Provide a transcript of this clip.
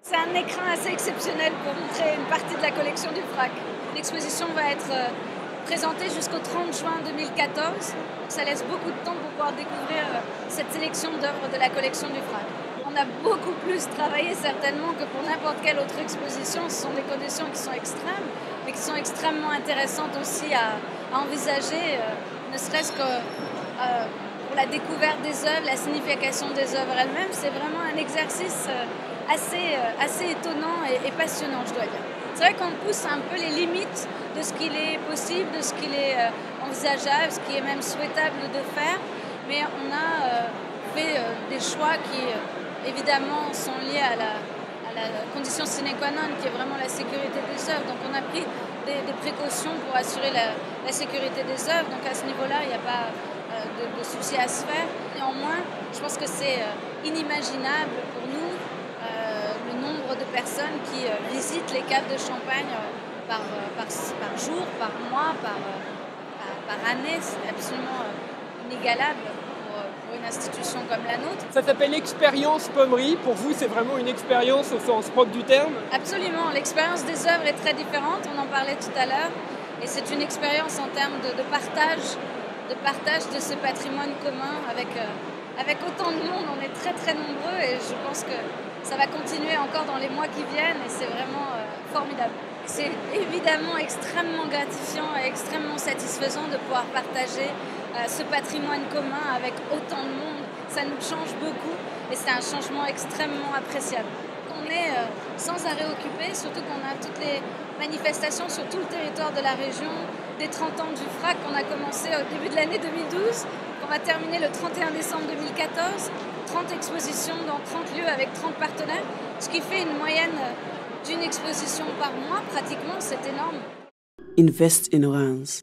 C'est un écrin assez exceptionnel pour montrer une partie de la collection du FRAC. L'exposition va être présentée jusqu'au 30 juin 2014. Ça laisse beaucoup de temps pour pouvoir découvrir cette sélection d'œuvres de la collection du FRAC. On a beaucoup plus travaillé certainement que pour n'importe quelle autre exposition. Ce sont des conditions qui sont extrêmes, mais qui sont extrêmement intéressantes aussi à envisager, ne serait-ce que pour la découverte des œuvres, la signification des œuvres elles-mêmes. C'est vraiment un exercice assez étonnant et passionnant, je dois dire. C'est vrai qu'on pousse un peu les limites de ce qu'il est possible, de ce qu'il est envisageable, ce qui est même souhaitable de faire, mais on a fait des choix qui évidemment sont liés à la condition sine qua non, qui est vraiment la sécurité des œuvres. Donc on a pris des précautions pour assurer la sécurité des œuvres, donc à ce niveau-là, il n'y a pas de souci à se faire. Néanmoins, je pense que c'est inimaginable pour nous le nombre de personnes qui visitent les caves de Champagne par jour, par mois, par année. C'est absolument inégalable pour une institution comme la nôtre. Ça s'appelle l'expérience Pommery. Pour vous, c'est vraiment une expérience au sens propre du terme? Absolument. L'expérience des œuvres est très différente. On en parlait tout à l'heure. Et c'est une expérience en termes de partage de ce patrimoine commun avec autant de monde. On est très très nombreux et je pense que ça va continuer encore dans les mois qui viennent et c'est vraiment formidable. C'est évidemment extrêmement gratifiant et extrêmement satisfaisant de pouvoir partager ce patrimoine commun avec autant de monde. Ça nous change beaucoup et c'est un changement extrêmement appréciable. On est sans arrêt occupé, surtout qu'on a toutes les manifestations sur tout le territoire de la région, des 30 ans du FRAC qu'on a commencé au début de l'année 2012, qu'on va terminer le 31 décembre 2014, 30 expositions dans 30 lieux avec 30 partenaires, ce qui fait une moyenne d'une exposition par mois pratiquement, c'est énorme. Invest in Orange.